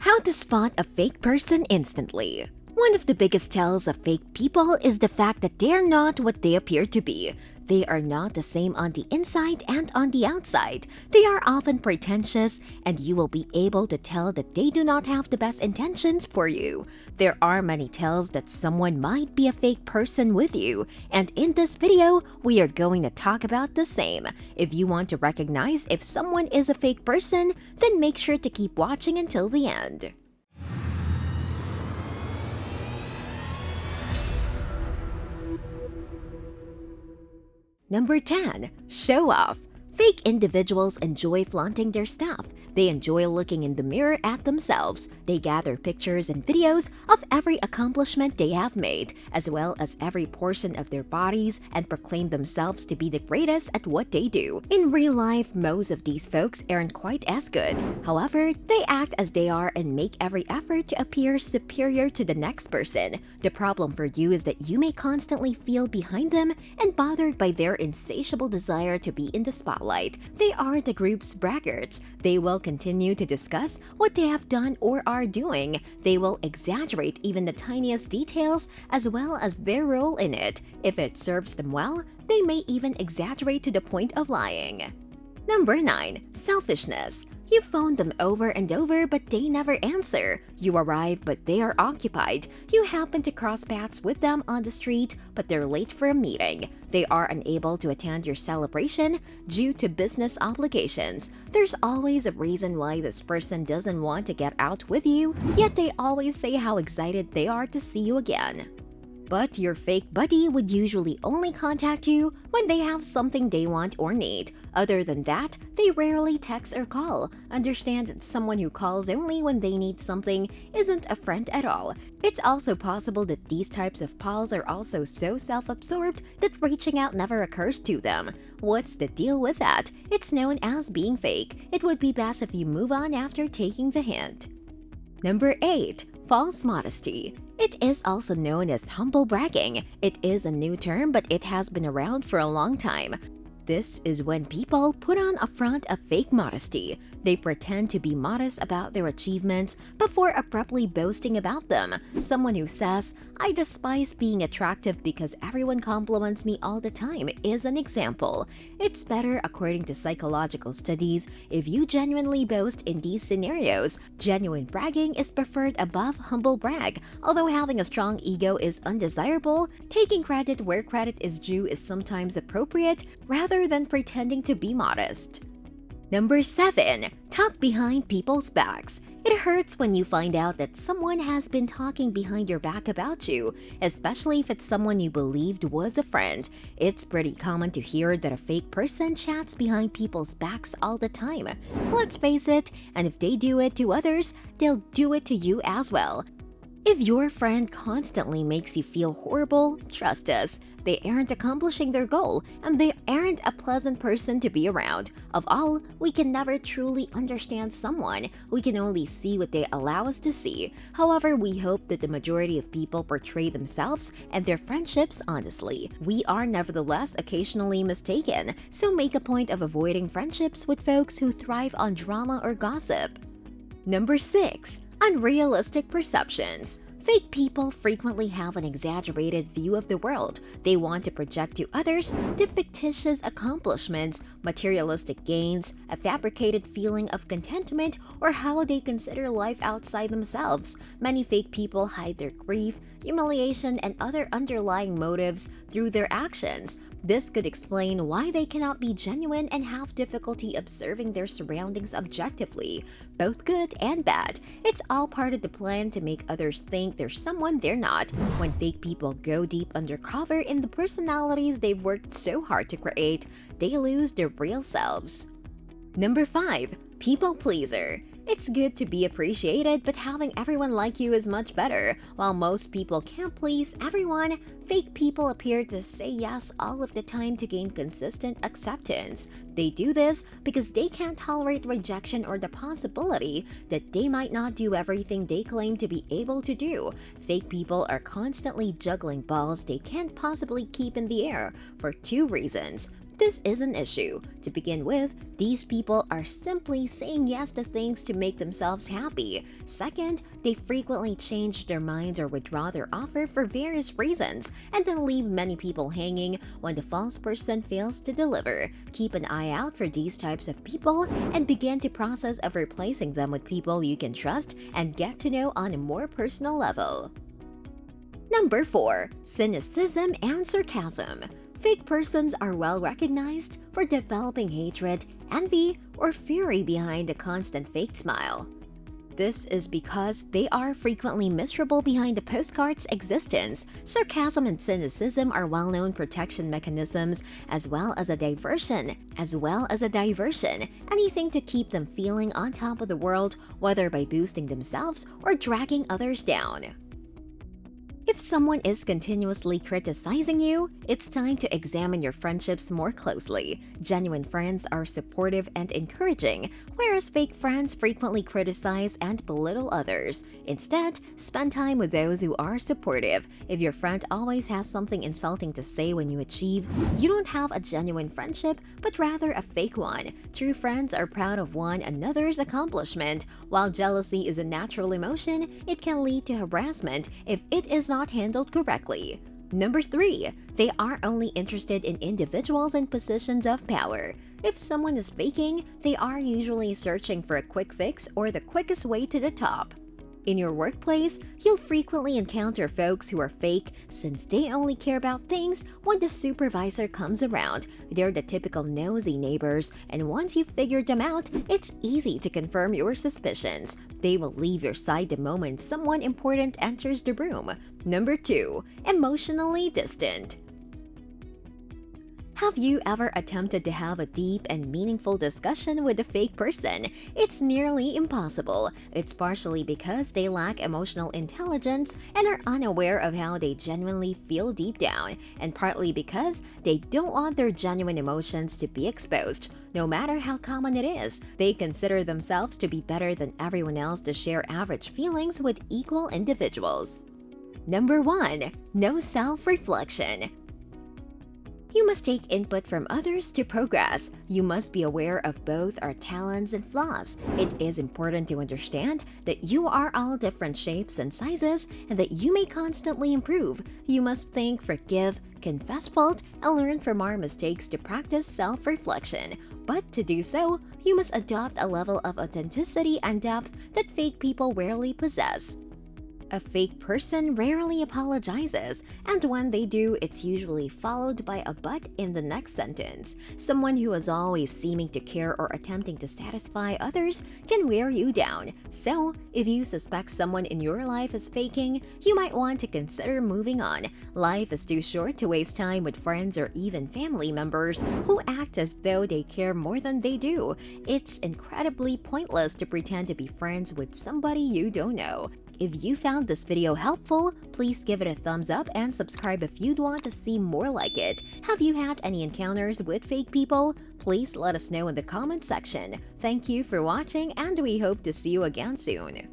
How to spot a fake person instantly. One of the biggest tells of fake people is the fact that they're not what they appear to be. They are not the same on the inside and on the outside. They are often pretentious, and you will be able to tell that they do not have the best intentions for you. There are many tells that someone might be a fake person with you, and in this video, we are going to talk about the same. If you want to recognize if someone is a fake person, then make sure to keep watching until the end. Number 10. Show off. Fake individuals enjoy flaunting their stuff. They enjoy looking in the mirror at themselves. They gather pictures and videos of every accomplishment they have made, as well as every portion of their bodies, and proclaim themselves to be the greatest at what they do. In real life, most of these folks aren't quite as good. However, they act as they are and make every effort to appear superior to the next person. The problem for you is that you may constantly feel behind them and bothered by their insatiable desire to be in the spotlight. They are the group's braggarts. They will continue to discuss what they have done or are doing. They will exaggerate even the tiniest details as well as their role in it. If it serves them well, they may even exaggerate to the point of lying. Number 9. Selfishness. You phone them over and over, but they never answer. You arrive, but they are occupied. You happen to cross paths with them on the street, but they're late for a meeting. They are unable to attend your celebration due to business obligations. There's always a reason why this person doesn't want to get out with you, yet they always say how excited they are to see you again. But your fake buddy would usually only contact you when they have something they want or need. Other than that, they rarely text or call. Understand that someone who calls only when they need something isn't a friend at all. It's also possible that these types of pals are also so self-absorbed that reaching out never occurs to them. What's the deal with that? It's known as being fake. It would be best if you move on after taking the hint. Number 8. False modesty. It is also known as humble bragging. It is a new term, but it has been around for a long time. This is when people put on a front of fake modesty. They pretend to be modest about their achievements before abruptly boasting about them. Someone who says, "I despise being attractive because everyone compliments me all the time," is an example. It's better, according to psychological studies, if you genuinely boast in these scenarios. Genuine bragging is preferred above humble brag. Although having a strong ego is undesirable, taking credit where credit is due is sometimes appropriate rather than pretending to be modest. Number 7. Talk behind people's backs. It hurts when you find out that someone has been talking behind your back about you, especially if it's someone you believed was a friend. It's pretty common to hear that a fake person chats behind people's backs all the time. Let's face it, and if they do it to others, they'll do it to you as well. If your friend constantly makes you feel horrible, trust us, they aren't accomplishing their goal, and they aren't a pleasant person to be around. Of all, we can never truly understand someone. We can only see what they allow us to see. However, we hope that the majority of people portray themselves and their friendships honestly. We are nevertheless occasionally mistaken, so make a point of avoiding friendships with folks who thrive on drama or gossip. Number 6. Unrealistic perceptions. Fake people frequently have an exaggerated view of the world. They want to project to others the fictitious accomplishments, materialistic gains, a fabricated feeling of contentment, or how they consider life outside themselves. Many fake people hide their grief, humiliation, and other underlying motives through their actions. This could explain why they cannot be genuine and have difficulty observing their surroundings objectively, both good and bad. It's all part of the plan to make others think they're someone they're not. When fake people go deep undercover in the personalities they've worked so hard to create, they lose their real selves. Number 5. People pleaser. It's good to be appreciated, but having everyone like you is much better. While most people can't please everyone, fake people appear to say yes all of the time to gain consistent acceptance. They do this because they can't tolerate rejection or the possibility that they might not do everything they claim to be able to do. Fake people are constantly juggling balls they can't possibly keep in the air for 2 reasons: This is an issue. To begin with, these people are simply saying yes to things to make themselves happy. Second, they frequently change their minds or withdraw their offer for various reasons and then leave many people hanging when the false person fails to deliver. Keep an eye out for these types of people and begin the process of replacing them with people you can trust and get to know on a more personal level. Number 4. Cynicism and sarcasm. Fake persons are well recognized for developing hatred, envy, or fury behind a constant fake smile. This is because they are frequently miserable behind the postcard's existence. Sarcasm and cynicism are well-known protection mechanisms as well as a diversion. Anything to keep them feeling on top of the world, whether by boosting themselves or dragging others down. If someone is continuously criticizing you, it's time to examine your friendships more closely. Genuine friends are supportive and encouraging, whereas fake friends frequently criticize and belittle others. Instead, spend time with those who are supportive. If your friend always has something insulting to say when you achieve, you don't have a genuine friendship, but rather a fake one. True friends are proud of one another's accomplishment. While jealousy is a natural emotion, it can lead to harassment if it is not handled correctly. Number 3. They are only interested in individuals in positions of power. If someone is faking, they are usually searching for a quick fix or the quickest way to the top. In your workplace, you'll frequently encounter folks who are fake since they only care about things when the supervisor comes around. They're the typical nosy neighbors, and once you've figured them out, it's easy to confirm your suspicions. They will leave your side the moment someone important enters the room. Number 2. Emotionally distant. Have you ever attempted to have a deep and meaningful discussion with a fake person? It's nearly impossible. It's partially because they lack emotional intelligence and are unaware of how they genuinely feel deep down, and partly because they don't want their genuine emotions to be exposed. No matter how common it is, they consider themselves to be better than everyone else to share average feelings with equal individuals. Number 1. No self-reflection. You must take input from others to progress. You must be aware of both our talents and flaws. It is important to understand that you are all different shapes and sizes and that you may constantly improve. You must think, forgive, confess fault, and learn from our mistakes to practice self-reflection. But to do so, you must adopt a level of authenticity and depth that fake people rarely possess. A fake person rarely apologizes, and when they do, it's usually followed by a but in the next sentence. Someone who is always seeming to care or attempting to satisfy others can wear you down. So, if you suspect someone in your life is faking, you might want to consider moving on. Life is too short to waste time with friends or even family members who act as though they care more than they do. It's incredibly pointless to pretend to be friends with somebody you don't know. If you found this video helpful, please give it a thumbs up and subscribe if you'd want to see more like it. Have you had any encounters with fake people? Please let us know in the comment section. Thank you for watching, and we hope to see you again soon.